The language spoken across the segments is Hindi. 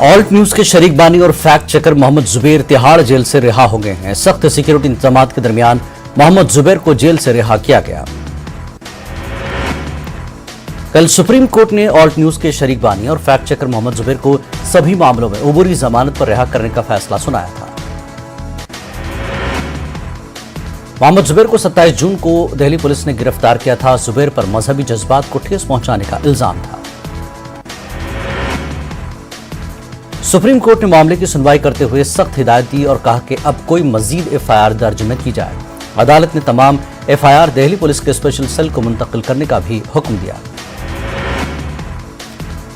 ऑल्ट न्यूज के शरीक बानी और fact checker Mohammed Zubair Tihar jail से रिहा हो गए हैं। सख्त सिक्योरिटी इंतजाम के दरमियान मोहम्मद जुबैर को जेल से रिहा किया गया। कल सुप्रीम कोर्ट ने ऑल्ट न्यूज के शरीक बानी और फैक्ट चेकर मोहम्मद जुबैर को सभी मामलों में उबूरी जमानत पर रिहा करने का फैसला सुनाया था। मोहम्मद जुबैर को 27 जून को दिल्ली पुलिस ने गिरफ्तार किया था। जुबैर पर मजहबी जज्बात को ठेस पहुंचाने का इल्जाम था। सुप्रीम कोर्ट ने मामले की सुनवाई करते हुए सख्त हिदायत दी और कहा कि अब कोई मजीद एफआईआर दर्ज न की जाए। अदालत ने तमाम एफआईआर दिल्ली पुलिस के स्पेशल सेल को मुंतकिल करने का भी हुक्म दिया।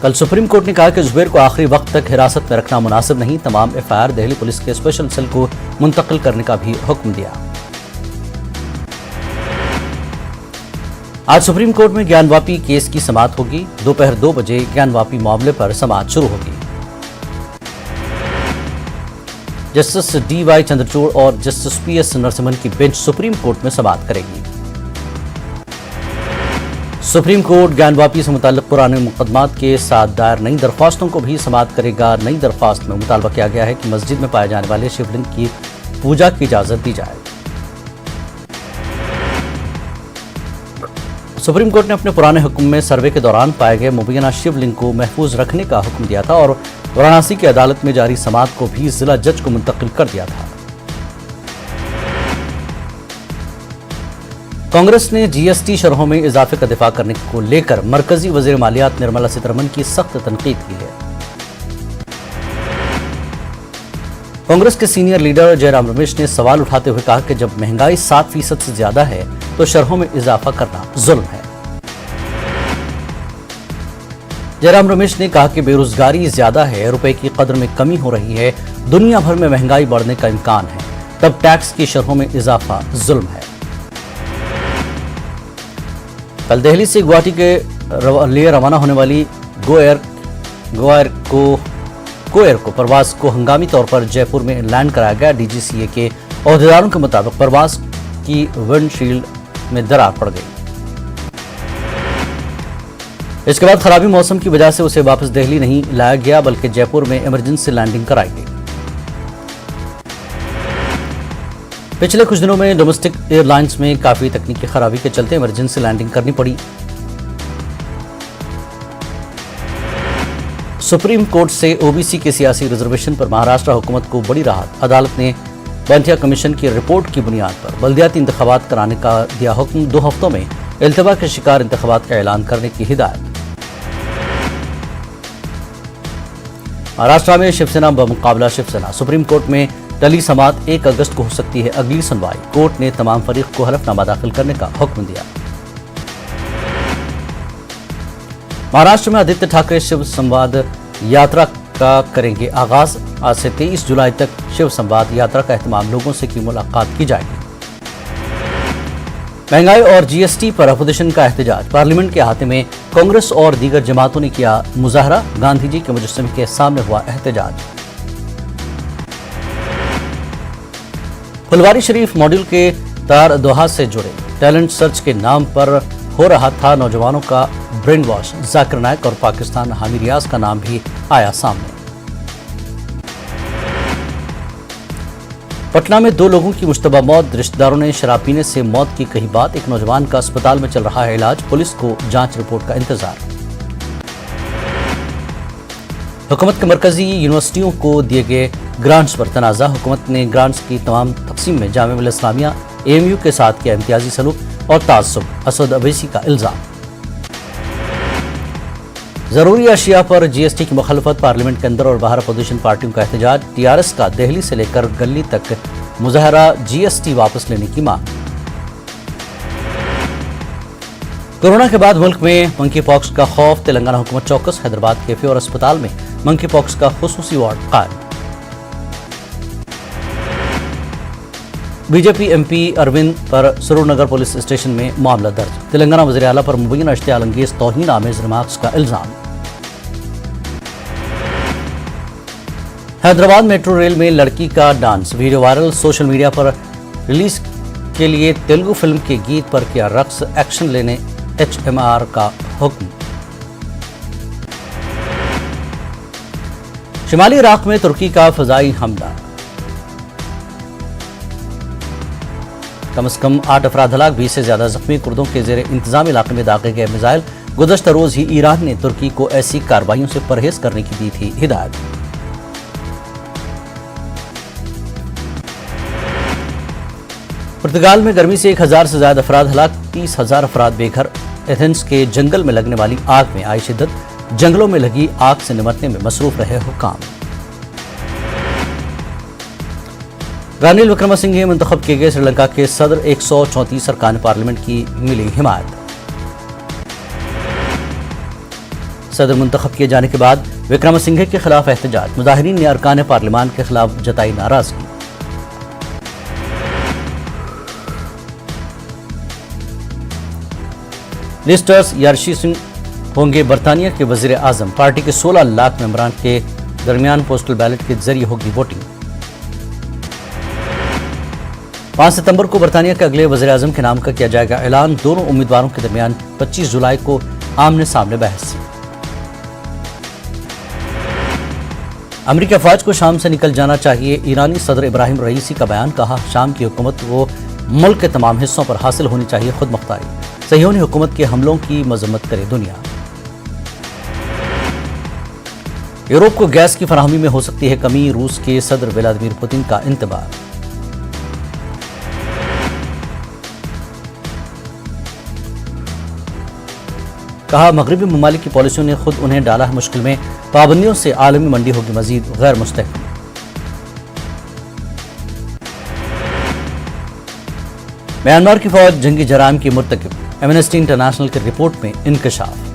कल सुप्रीम कोर्ट ने कहा कि जुबैर को आखिरी वक्त तक हिरासत में रखना मुनासिब नहीं। तमाम एफआईआर दिल्ली पुलिस के स्पेशल सेल को मुंतकिल करने का भी हुक्म दिया। आज सुप्रीम कोर्ट में ज्ञानवापी केस की समाअत होगी। दोपहर 2 बजे ज्ञानवापी मामले पर समाअत शुरू होगी। Justice D.Y.. चंद्रचूड़ और जस्टिस पी.एस. नरसिम्हन की बेंच सुप्रीम कोर्ट में समाअत करेगी। सुप्रीम कोर्ट ज्ञानवापी से मुताल्लिक पुराने मुकदमात के साथ दायर नई दरख्वास्तों को भी समाअत करेगा। नई दरख्वास्त में मुतालबा किया गया है कि मस्जिद में पाए जाने वाले शिवलिंग की पूजा की इजाजत दी जाए। सुप्रीम कोर्ट ने अपने पुराने हुक्म में सर्वे के दौरान पाए गए मुबैना शिवलिंग को महफूज रखने का हुक्म दिया था और वाराणसी की अदालत में जारी समाअत को भी जिला जज को मुंतकिल कर दिया था। कांग्रेस ने जीएसटी शरहों में इजाफे का दिफा करने को लेकर मरकजी वजीर मालियात निर्मला सीतारमण की सख्त तनकीद की है। कांग्रेस के सीनियर लीडर जयराम रमेश ने सवाल उठाते हुए कहा कि जब महंगाई 7% से ज्यादा है तो शरहों में इजाफा करना जुल्म है। जयराम रमेश ने कहा कि बेरोजगारी ज्यादा है, रुपए की कदर में कमी हो रही है, दुनिया भर में महंगाई बढ़ने का इम्कान है, तब टैक्स की शरहों में इजाफा जुल्म है। कल दिल्ली से गुवाहाटी के लिए रवाना होने वाली कोएर को परवाज को हंगामी तौर पर जयपुर में लैंड कराया गया। डीजीसीए के अहदेदारों के मुताबिक परवाज की विंडशील्ड में दरार पड़ गई। इसके बाद खराबी मौसम की वजह से उसे वापस दिल्ली नहीं लाया गया बल्कि जयपुर में इमरजेंसी लैंडिंग कराई गई। पिछले कुछ दिनों में डोमेस्टिक एयरलाइंस में काफी तकनीकी खराबी के चलते इमरजेंसी लैंडिंग करनी पड़ी। सुप्रीम कोर्ट से ओबीसी के सियासी रिजर्वेशन पर महाराष्ट्र हुकूमत को बड़ी राहत। अदालत ने बंथिया कमीशन की रिपोर्ट की बुनियाद पर बल्दियाती इंतखाबात कराने का दिया हुक्म। 2 हफ्तों में इल्तवा के शिकार इंतखाबात का ऐलान करने की हिदायत। महाराष्ट्र में शिवसेना बमुकाबला शिवसेना। सुप्रीम कोर्ट में टली समाअत 1 अगस्त को हो सकती है अगली सुनवाई। कोर्ट ने तमाम फरीक को हलफनामा दाखिल करने का हुक्म दिया। महाराष्ट्र में आदित्य ठाकरे शिव संवाद यात्रा का करेंगे आगाज। आज से 23 जुलाई तक शिव संवाद यात्रा का एहतमाम लोगों से की मुलाकात की जाएगी। महंगाई और जीएसटी पर अपोजिशन का एहतजाज। पार्लियामेंट के अहाते में कांग्रेस और दीगर जमातों ने किया मुजाहरा। गांधी जी के मुजस्समे के सामने हुआ एहतजाज। फुलवारी शरीफ मॉड्यूल के तार दोहा से जुड़े टैलेंट सर्च के नाम पर हो रहा था नौजवानों का ब्रेन वॉश। जाकिर नायक और पाकिस्तान हामी रियाज का नाम भी आया सामने। पटना में 2 लोगों की मुश्तबा मौत। रिश्तेदारों ने शराब पीने से मौत की कही बात। एक नौजवान का अस्पताल में चल रहा है इलाज। पुलिस को जांच रिपोर्ट का इंतजार। हुकूमत के मरकजी यूनिवर्सिटियों को दिए गए ग्रांट्स पर तनाजा। हुकूमत ने ग्रांट्स की तमाम तकसीम में जामिया मिल्लत इस्लामिया एएमयू के साथ किया इम्तियाजी सलूक और तासुब। असद अवैसी का इल्जाम। जरूरी अशिया पर जीएसटी की मुखालफत। पार्लियामेंट के अंदर और बाहर अपोजिशन पार्टियों का एहतजाज। टीआरएस का दिल्ली से लेकर गली तक मुजाहरा। जीएसटी वापस लेने की मांग। कोरोना के बाद मुल्क में मंकी पॉक्स का खौफ। तेलंगाना हुकूमत चौकस। हैदराबाद के फेवर अस्पताल में मंकी पॉक्स का खुसूसी वार्ड कायम। बीजेपी एमपी अरविंद पर सुरूरनगर पुलिस स्टेशन में मामला दर्ज। तेलंगाना वज़ीर आला पर मुबैना इश्तियाल अंगेज तौहीन आमेज रिमार्क्स का इल्जाम। हैदराबाद मेट्रो रेल में लड़की का dance video viral. Social media पर रिलीज के लिए तेलुगु फिल्म के गीत पर किया रक्स। एक्शन लेने एचएमआर का हुक्म। शिमाली इराक में तुर्की का फजाई हमला, कम से कम 8 अफराद हलाक, 20 से ज्यादा जख्मी। कुर्दों के जेर इंतजाम इलाके में दागे गए मिसाइल। गुज़श्ता रोज ही ईरान ने तुर्की को ऐसी कार्रवाइयों से परहेज करने की दी थी हिदायत। पुर्तगाल में गर्मी से 1000 से ज्यादा अफराद हलाक, 30,000 अफराद बेघर। एथेंस के जंगल में लगने वाली आग में आई शिद्दत, जंगलों में लगी आग से निपटने में मसरूफ रहे हुक्काम। रानिल विक्रमसिंघे मुंतखब किए गए। श्रीलंका के सदर 134 अरकान पार्लियामेंट की मिली हिमायत। सदर मुंतखब किए जाने के बाद विक्रमसिंघे के खिलाफ एहतजाज, मुजाहिरीन ने अरकान पार्लियामान के खिलाफ जताई नाराजगी। लिज ट्रस यार्शी सिंह होंगे बरतानिया के वजीर आजम। पार्टी के 16 लाख मेंबरान के दरमियान पोस्टल बैलेट के जरिए होगी वोटिंग। 5 सितंबर को बरतानिया के अगले वजीर आजम के नाम का किया जाएगा ऐलान। दोनों उम्मीदवारों के दरमियान 25 जुलाई को आमने सामने बहस। अमेरिकी अफवाज को शाम से निकल जाना चाहिए। ईरानी सदर इब्राहिम रईसी का बयान। कहा, शाम की हुकूमत को मुल्क के तमाम हिस्सों पर हासिल होनी चाहिए खुद मुख्तारी। सहियोनी हुकूमत के हमलों की मजम्मत करे दुनिया। यूरोप को गैस की फराहमी में हो सकती है कमी। रूस के सदर व्लादिमीर पुतिन का इंतबाह। कहा, मगरबी ममालिक की पॉलिसियों ने खुद उन्हें डाला है मुश्किल में। पाबंदियों से आलमी मंडी होगी मजीद गैर मुस्तहकम। म्यांमार की फौज जंगी जराइम की मुर्तकिब। एमनेस्टी इंटरनेशनल की रिपोर्ट में इंकशाफ।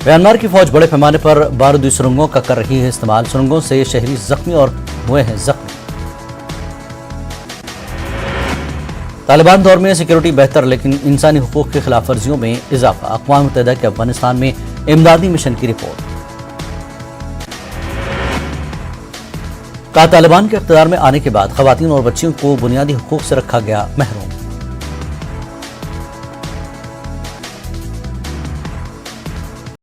म्यांमार की फौज बड़े पैमाने पर बारूदी सुरंगों का कर रही है इस्तेमाल। सुरंगों से शहरी जख्मी और हुए हैं जख्मी। तालिबान दौर में सिक्योरिटी बेहतर, लेकिन इंसानी हुकूक की खिलाफ वर्जियों में इजाफा। अक़वाम मुत्तहिदा के अफगानिस्तान में इमदादी मिशन की रिपोर्ट। कहा, तालिबान के इख्तियार में आने के बाद खवातीन और बच्चियों को बुनियादी हुकूक से रखा गया महरूम।